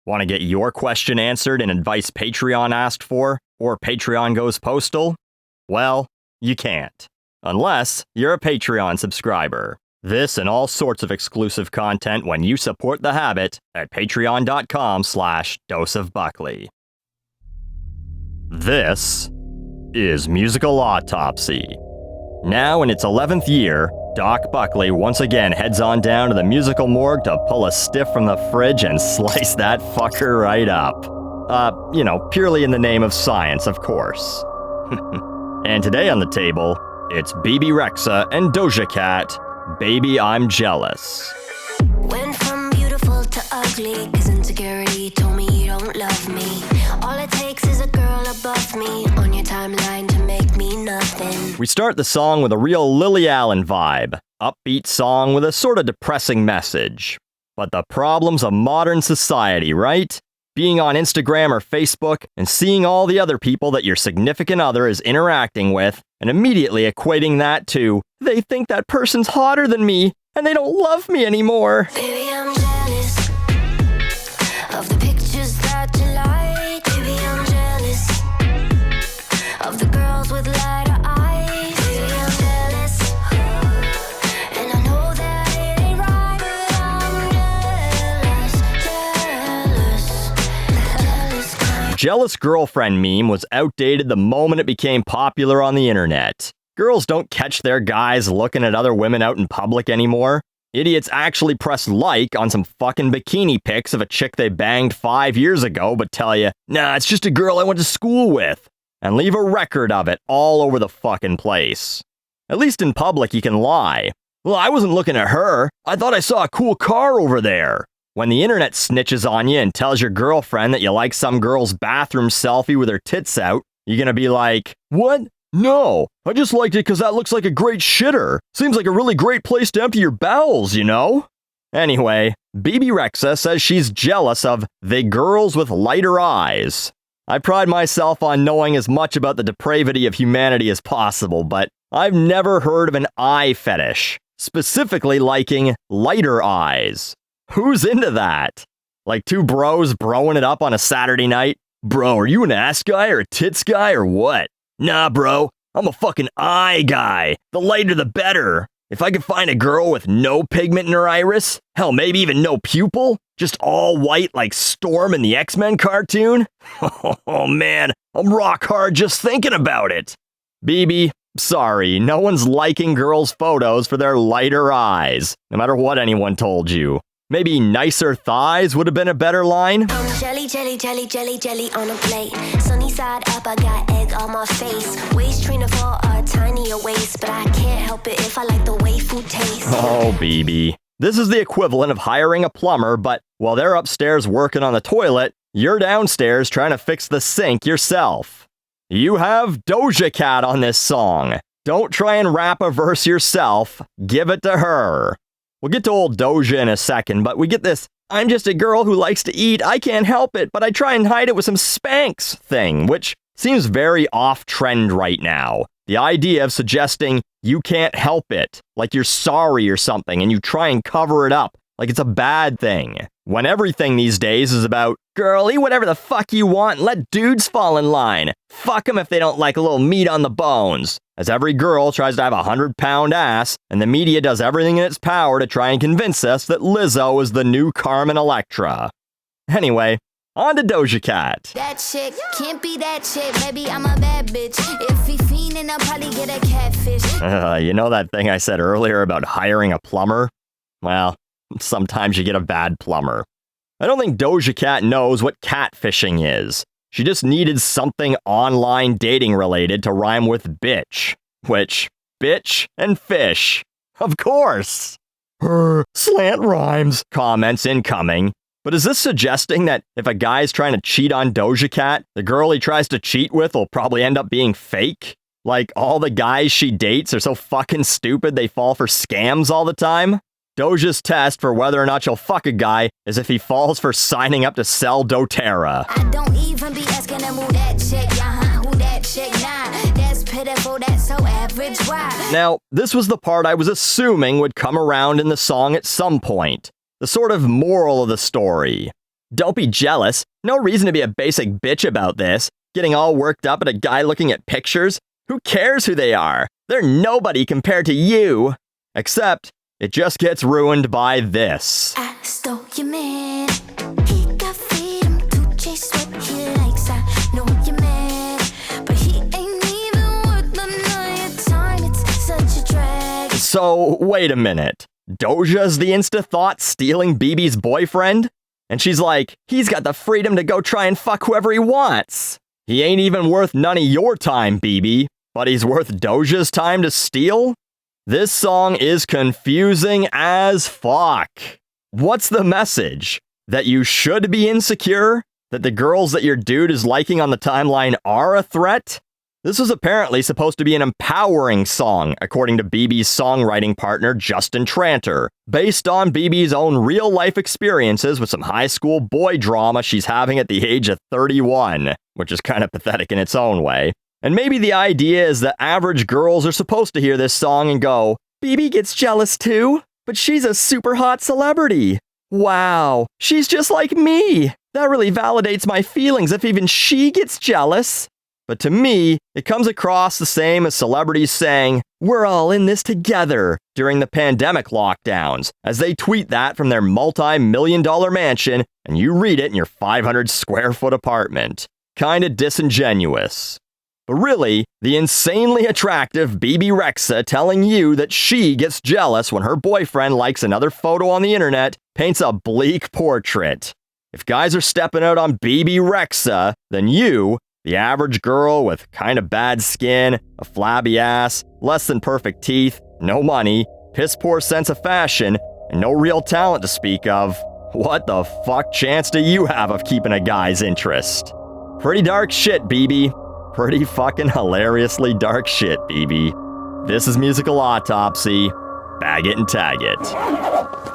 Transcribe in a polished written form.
Want to get your question answered and advice Patreon asked for, or Patreon goes postal? Well, you can't. Unless you're a Patreon subscriber. This and all sorts of exclusive content when you support The Habit at patreon.com/doseofbuckley. This is Musical Autopsy. Now in its 11th year, Doc Buckley once again heads on down to the Musical Morgue to pull a stiff from the fridge and slice that fucker right up. Purely in the name of science, of course. And today on the table, it's Bebe Rexha and Doja Cat, Baby I'm Jealous. Went from beautiful to ugly, cause insecurity told me you don't love me. All it takes is a girl above me on your timeline to make me nothing. We start the song with a real Lily Allen vibe, upbeat song with a sort of depressing message. But the problems of modern society, right? Being on Instagram or Facebook and seeing all the other people that your significant other is interacting with and immediately equating that to, they think that person's hotter than me and they don't love me anymore. Baby, I'm jealous of the pictures that you like. Baby, I'm jealous of the girls with lighter eyes. Baby, I'm jealous, and I know that it ain't right, but I'm jealous. Jealous girlfriend meme was outdated the moment it became popular on the internet. Girls don't catch their guys looking at other women out in public anymore. Idiots actually press like on some fucking bikini pics of a chick they banged 5 years ago but tell you, nah, it's just a girl I went to school with, and leave a record of it all over the fucking place. At least in public you can lie. Well, I wasn't looking at her. I thought I saw a cool car over there. When the internet snitches on you and tells your girlfriend that you like some girl's bathroom selfie with her tits out, you're gonna be like, what? No, I just liked it because that looks like a great shitter. Seems like a really great place to empty your bowels, you know? Anyway, Bebe Rexha says she's jealous of the girls with lighter eyes. I pride myself on knowing as much about the depravity of humanity as possible, but I've never heard of an eye fetish, specifically liking lighter eyes. Who's into that? Like two bros broing it up on a Saturday night? Bro, are you an ass guy or a tits guy or what? Nah, bro, I'm a fucking eye guy. The lighter the better. If I could find a girl with no pigment in her iris, hell, maybe even no pupil, just all white like Storm in the X-Men cartoon, oh man, I'm rock hard just thinking about it. Bebe, sorry, no one's liking girls' photos for their lighter eyes, no matter what anyone told you. Maybe nicer thighs would have been a better line? I'm jelly, jelly, jelly, jelly, jelly on a plate. Sunny side up, I got egg on my face. Waist trainer for a tinier waist, but I can't help it if I like the way food tastes. Oh, Bebe. This is the equivalent of hiring a plumber, but while they're upstairs working on the toilet, you're downstairs trying to fix the sink yourself. You have Doja Cat on this song. Don't try and rap a verse yourself. Give it to her. We'll get to old Doja in a second, but we get this, I'm just a girl who likes to eat, I can't help it, but I try and hide it with some Spanx thing, which seems very off-trend right now. The idea of suggesting you can't help it, like you're sorry or something, and you try and cover it up, like it's a bad thing. When everything these days is about, girl, eat whatever the fuck you want and let dudes fall in line. Fuck them if they don't like a little meat on the bones. As every girl tries to have a 100-pound ass, and the media does everything in its power to try and convince us that Lizzo is the new Carmen Electra. Anyway, on to Doja Cat. That chick can't be that chick, baby, I'm a bad bitch. If he fiendin', I'll probably get a catfish. You know that thing I said earlier about hiring a plumber? Well, sometimes you get a bad plumber. I don't think Doja Cat knows what catfishing is. She just needed something online dating related to rhyme with bitch. Which, bitch and fish. Of course. Slant rhymes. Comments incoming. But is this suggesting that if a guy's trying to cheat on Doja Cat, the girl he tries to cheat with will probably end up being fake? Like all the guys she dates are so fucking stupid they fall for scams all the time? Doja's test for whether or not you'll fuck a guy is if he falls for signing up to sell doTERRA. I don't even be asking him who that chick, who that chick, nah. That's pitiful, that's so average, why? Now, this was the part I was assuming would come around in the song at some point. The sort of moral of the story. Don't be jealous. No reason to be a basic bitch about this. Getting all worked up at a guy looking at pictures. Who cares who they are? They're nobody compared to you. Except, it just gets ruined by this. I stole your man. He got freedom to chase what he likes. I know you're mad, but he ain't even worth the night of time. It's such a drag. So, wait a minute. Doja's the insta-thought stealing BB's boyfriend? And she's like, he's got the freedom to go try and fuck whoever he wants. He ain't even worth none of your time, BB, but he's worth Doja's time to steal? This song is confusing as fuck. What's the message? That you should be insecure? That the girls that your dude is liking on the timeline are a threat? This was apparently supposed to be an empowering song, according to BB's songwriting partner Justin Tranter, based on BB's own real-life experiences with some high school boy drama she's having at the age of 31, which is kind of pathetic in its own way. And maybe the idea is that average girls are supposed to hear this song and go, BB gets jealous too, but she's a super hot celebrity. Wow, she's just like me. That really validates my feelings if even she gets jealous. But to me, it comes across the same as celebrities saying, we're all in this together during the pandemic lockdowns, as they tweet that from their multi-million-dollar mansion and you read it in your 500 square foot apartment. Kinda disingenuous. But really, the insanely attractive Bebe Rexha telling you that she gets jealous when her boyfriend likes another photo on the internet paints a bleak portrait. If guys are stepping out on Bebe Rexha, then you, the average girl with kinda bad skin, a flabby ass, less than perfect teeth, no money, piss poor sense of fashion, and no real talent to speak of, what the fuck chance do you have of keeping a guy's interest? Pretty dark shit, Bebe. Pretty fucking hilariously dark shit, Bebe. This is Musical Autopsy. Bag it and tag it.